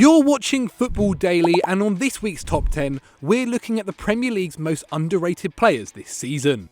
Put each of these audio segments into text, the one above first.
You're watching Football Daily, and on this week's Top 10, we're looking at the Premier League's most underrated players this season.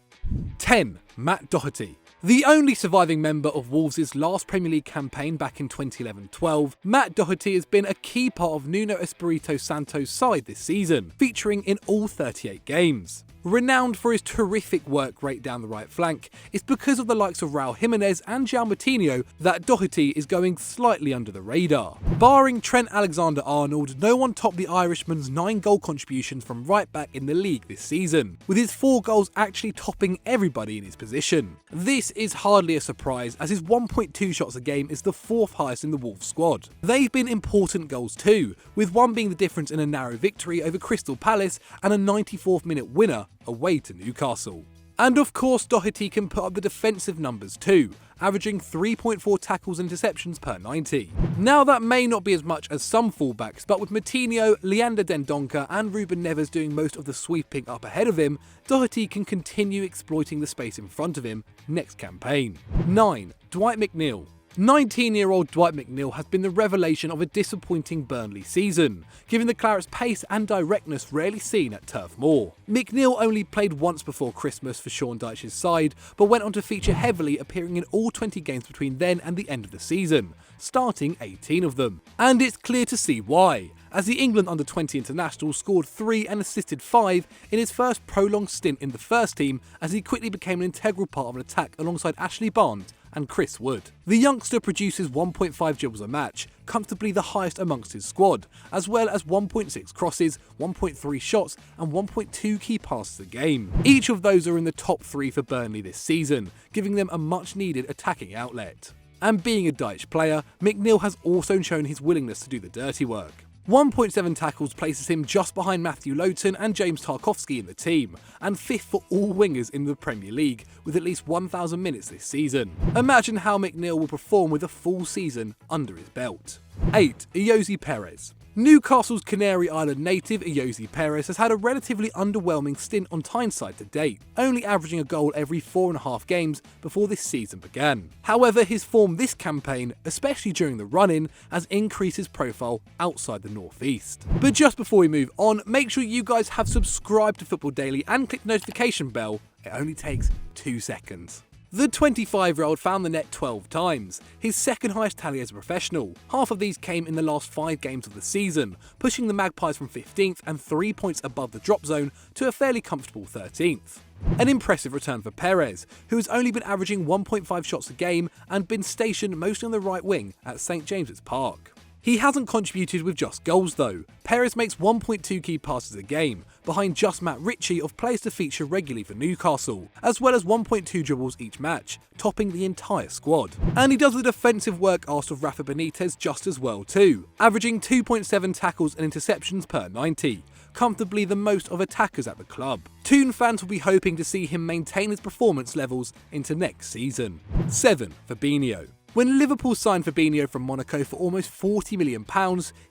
10. Matt Doherty. The only surviving member of Wolves' last Premier League campaign back in 2011-12, Matt Doherty has been a key part of Nuno Espirito Santo's side this season, featuring in all 38 games. Renowned for his terrific work rate down the right flank, it's because of the likes of Raul Jimenez and João Moutinho that Doherty is going slightly under the radar. Barring Trent Alexander-Arnold, no one topped the Irishman's 9 goal contributions from right back in the league this season, with his 4 goals actually topping everybody in his position. This is hardly a surprise, as his 1.2 shots a game is the 4th highest in the Wolves squad. They've been important goals too, with one being the difference in a narrow victory over Crystal Palace and a 94th minute winner away to Newcastle. And of course, Doherty can put up the defensive numbers too, averaging 3.4 tackles and interceptions per 90. Now that may not be as much as some fullbacks, but with Moutinho, Leander Dendoncker and Ruben Neves doing most of the sweeping up ahead of him, Doherty can continue exploiting the space in front of him next campaign. 9. Dwight McNeil. 19-year-old Dwight McNeil has been the revelation of a disappointing Burnley season, given the Clarets' pace and directness rarely seen at Turf Moor. McNeil only played once before Christmas for Sean Dyche's side, but went on to feature heavily, appearing in all 20 games between then and the end of the season, starting 18 of them. And it's clear to see why, as the England under-20 international scored 3 and assisted 5 in his first prolonged stint in the first team, as he quickly became an integral part of an attack alongside Ashley Barnes and Chris Wood. The youngster produces 1.5 dribbles a match, comfortably the highest amongst his squad, as well as 1.6 crosses, 1.3 shots and 1.2 key passes a game. Each of those are in the top 3 for Burnley this season, giving them a much needed attacking outlet. And being a Dyche player, McNeil has also shown his willingness to do the dirty work. 1.7 tackles places him just behind Matthew Lowton and James Tarkowski in the team, and 5th for all wingers in the Premier League, with at least 1,000 minutes this season. Imagine how McNeil will perform with a full season under his belt. 8. Ayoze Perez. Newcastle's Canary Island native Ayoze Perez has had a relatively underwhelming stint on Tyneside to date, only averaging a goal every 4.5 games before this season began. However, his form this campaign, especially during the run-in, has increased his profile outside the northeast. But just before we move on, make sure you guys have subscribed to Football Daily and click the notification bell. It only takes 2 seconds. The 25-year-old found the net 12 times, his second highest tally as a professional. Half of these came in the last 5 games of the season, pushing the Magpies from 15th and 3 points above the drop zone to a fairly comfortable 13th. An impressive return for Perez, who has only been averaging 1.5 shots a game and been stationed mostly on the right wing at St James's Park. He hasn't contributed with just goals though. Perez makes 1.2 key passes a game, behind just Matt Ritchie of players to feature regularly for Newcastle, as well as 1.2 dribbles each match, topping the entire squad. And he does the defensive work asked of Rafa Benitez just as well too, averaging 2.7 tackles and interceptions per 90, comfortably the most of attackers at the club. Toon fans will be hoping to see him maintain his performance levels into next season. 7. Fabinho. When Liverpool signed Fabinho from Monaco for almost £40 million,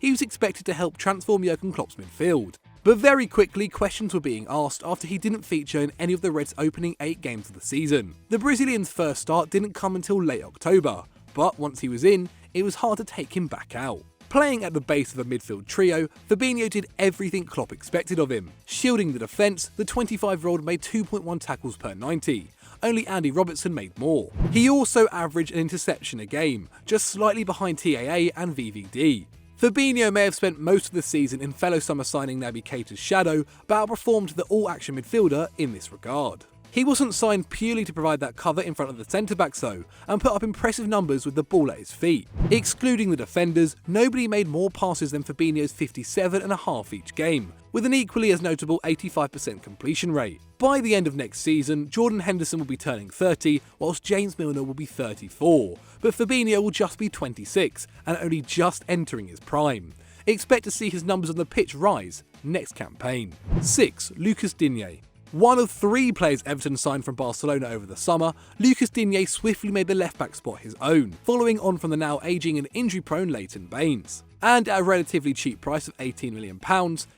he was expected to help transform Jurgen Klopp's midfield. But very quickly, questions were being asked after he didn't feature in any of the Reds' opening 8 games of the season. The Brazilian's first start didn't come until late October, but once he was in, it was hard to take him back out. Playing at the base of a midfield trio, Fabinho did everything Klopp expected of him. Shielding the defence, the 25-year-old made 2.1 tackles per 90. Only Andy Robertson made more. He also averaged an interception a game, just slightly behind TAA and VVD. Fabinho may have spent most of the season in fellow summer signing Naby Keita's shadow, but outperformed the all-action midfielder in this regard. He wasn't signed purely to provide that cover in front of the centre-backs though, and put up impressive numbers with the ball at his feet. Excluding the defenders, nobody made more passes than Fabinho's 57.5 each game, with an equally as notable 85% completion rate. By the end of next season, Jordan Henderson will be turning 30, whilst James Milner will be 34, but Fabinho will just be 26, and only just entering his prime. Expect to see his numbers on the pitch rise next campaign. 6. Lukasz Digne. One of 3 players Everton signed from Barcelona over the summer, Lukasz Digne swiftly made the left-back spot his own, following on from the now ageing and injury-prone Leighton Baines. And at a relatively cheap price of £18 million,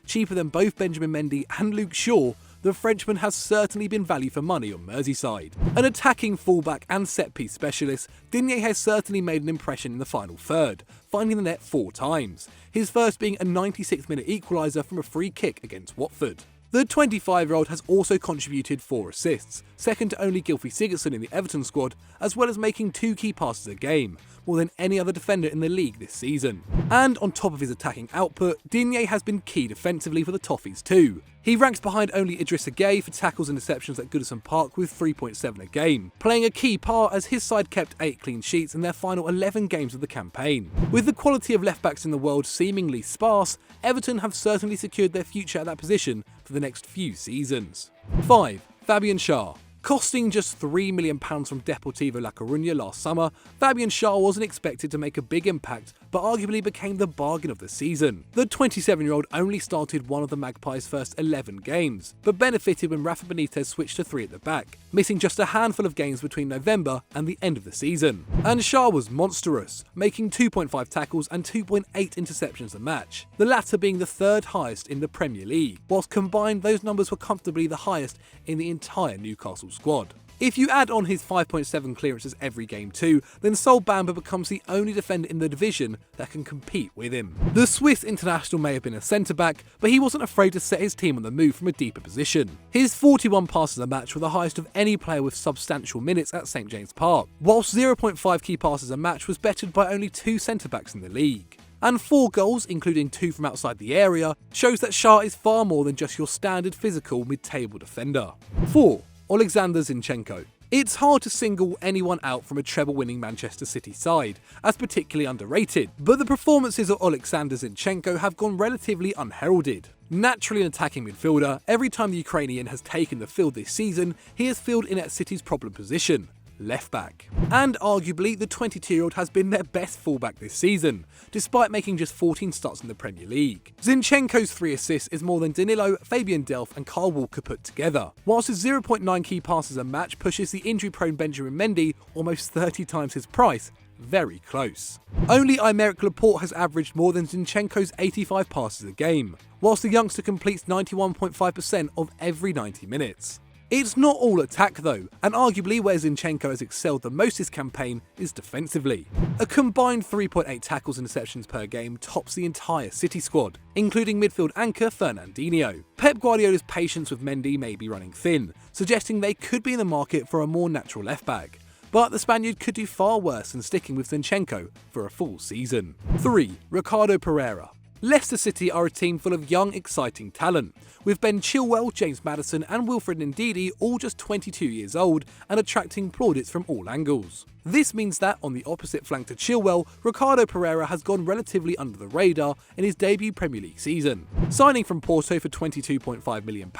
cheaper than both Benjamin Mendy and Luke Shaw, the Frenchman has certainly been value for money on Merseyside. An attacking fullback and set-piece specialist, Digne has certainly made an impression in the final third, finding the net 4 times, his first being a 96th-minute equaliser from a free kick against Watford. The 25-year-old has also contributed 4 assists, second to only Gylfi Sigurdsson in the Everton squad, as well as making 2 key passes a game, more than any other defender in the league this season. And on top of his attacking output, Digne has been key defensively for the Toffees too. He ranks behind only Idrissa Gueye for tackles and interceptions at Goodison Park with 3.7 a game, playing a key part as his side kept 8 clean sheets in their final 11 games of the campaign. With the quality of left-backs in the world seemingly sparse, Everton have certainly secured their future at that position for the next few seasons. 5. Fabian Schar. Costing just £3 million from Deportivo La Coruña last summer, Fabian Schar wasn't expected to make a big impact, but arguably became the bargain of the season. The 27-year-old only started one of the Magpies' first 11 games, but benefited when Rafa Benitez switched to 3 at the back, missing just a handful of games between November and the end of the season. And Schar was monstrous, making 2.5 tackles and 2.8 interceptions a match, the latter being the 3rd highest in the Premier League, whilst combined those numbers were comfortably the highest in the entire Newcastle squad. If you add on his 5.7 clearances every game too, then Sol Bamba becomes the only defender in the division that can compete with him. The Swiss international may have been a centre-back, but he wasn't afraid to set his team on the move from a deeper position. His 41 passes a match were the highest of any player with substantial minutes at St James Park, whilst 0.5 key passes a match was bettered by only 2 centre-backs in the league. And 4 goals, including 2 from outside the area, shows that Schar is far more than just your standard physical mid-table defender. 4. Oleksandr Zinchenko. It's hard to single anyone out from a treble-winning Manchester City side, as particularly underrated, but the performances of Oleksandr Zinchenko have gone relatively unheralded. Naturally an attacking midfielder, every time the Ukrainian has taken the field this season, he has filled in at City's problem position, left back. And arguably, the 22-year-old has been their best fullback this season, despite making just 14 starts in the Premier League. Zinchenko's 3 assists is more than Danilo, Fabian Delph and Kyle Walker put together, whilst his 0.9 key passes a match pushes the injury-prone Benjamin Mendy almost 30 times his price. Very close. Only Aymeric Laporte has averaged more than Zinchenko's 85 passes a game, whilst the youngster completes 91.5% of every 90 minutes. It's not all attack though, and arguably where Zinchenko has excelled the most this campaign is defensively. A combined 3.8 tackles and interceptions per game tops the entire City squad, including midfield anchor Fernandinho. Pep Guardiola's patience with Mendy may be running thin, suggesting they could be in the market for a more natural left back. But the Spaniard could do far worse than sticking with Zinchenko for a full season. 3. Ricardo Pereira. Leicester City are a team full of young, exciting talent, with Ben Chilwell, James Maddison and Wilfred Ndidi all just 22 years old and attracting plaudits from all angles. This means that, on the opposite flank to Chilwell, Ricardo Pereira has gone relatively under the radar in his debut Premier League season. Signing from Porto for £22.5 million,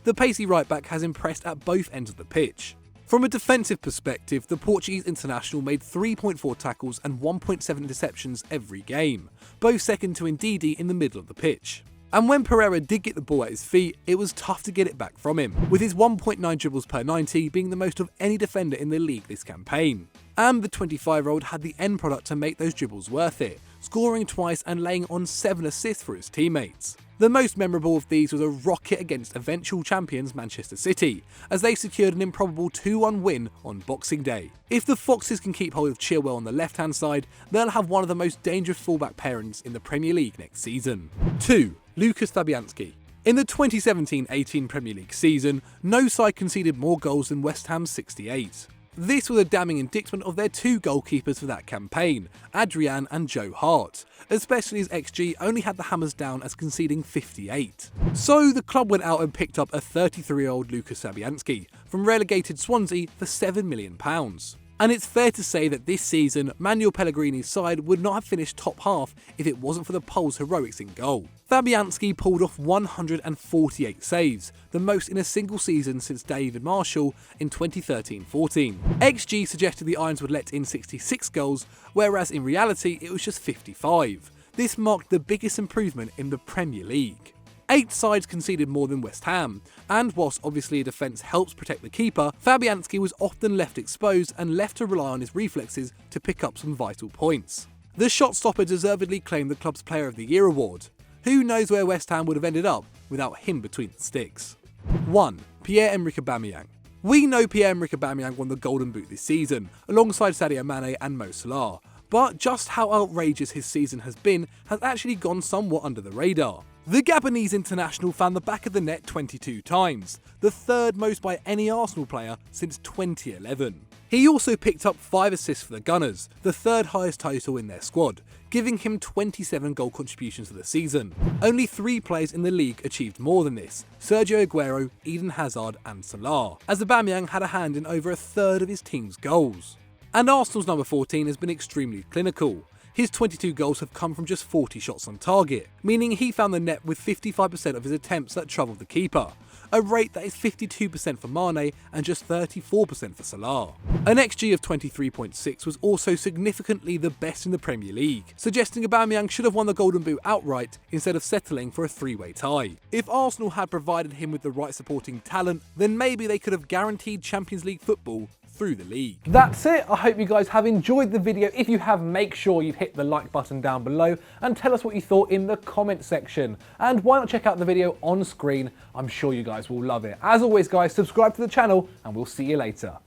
the pacey right-back has impressed at both ends of the pitch. From a defensive perspective, the Portuguese international made 3.4 tackles and 1.7 interceptions every game, both second to Ndidi in the middle of the pitch. And when Pereira did get the ball at his feet, it was tough to get it back from him, with his 1.9 dribbles per 90 being the most of any defender in the league this campaign. And the 25-year-old had the end product to make those dribbles worth it, scoring twice and laying on 7 assists for his teammates. The most memorable of these was a rocket against eventual champions Manchester City, as they secured an improbable 2-1 win on Boxing Day. If the Foxes can keep hold of Chilwell on the left-hand side, they'll have one of the most dangerous fullback pairings in the Premier League next season. 2. Lukasz Fabianski. In the 2017-18 Premier League season, no side conceded more goals than West Ham's 68. This was a damning indictment of their 2 goalkeepers for that campaign, Adrian and Joe Hart, especially as XG only had the Hammers down as conceding 58. So the club went out and picked up a 33-year-old Lukasz Fabianski from relegated Swansea for £7 million. And it's fair to say that this season, Manuel Pellegrini's side would not have finished top half if it wasn't for the Poles' heroics in goal. Fabianski pulled off 148 saves, the most in a single season since David Marshall in 2013-14. XG suggested the Irons would let in 66 goals, whereas in reality it was just 55. This marked the biggest improvement in the Premier League. 8 sides conceded more than West Ham, and whilst obviously a defence helps protect the keeper, Fabianski was often left exposed and left to rely on his reflexes to pick up some vital points. The shot stopper deservedly claimed the club's Player of the Year award. Who knows where West Ham would have ended up without him between the sticks. 1. Pierre-Emerick Aubameyang. We know Pierre-Emerick Aubameyang won the Golden Boot this season, alongside Sadio Mane and Mo Salah, but just how outrageous his season has been has actually gone somewhat under the radar. The Gabonese international found the back of the net 22 times, the third most by any Arsenal player since 2011. He also picked up 5 assists for the Gunners, the third highest total in their squad, giving him 27 goal contributions for the season. Only 3 players in the league achieved more than this: Sergio Aguero, Eden Hazard and Salah, as Aubameyang had a hand in over a third of his team's goals. And Arsenal's number 14 has been extremely clinical. His 22 goals have come from just 40 shots on target, meaning he found the net with 55% of his attempts that troubled the keeper, a rate that is 52% for Mane and just 34% for Salah. An XG of 23.6 was also significantly the best in the Premier League, suggesting Aubameyang should have won the Golden Boot outright instead of settling for a 3-way tie. If Arsenal had provided him with the right supporting talent, then maybe they could have guaranteed Champions League football through the league. That's it. I hope you guys have enjoyed the video. If you have, make sure you've hit the like button down below and tell us what you thought in the comment section. And why not check out the video on screen? I'm sure you guys will love it. As always guys, subscribe to the channel and we'll see you later.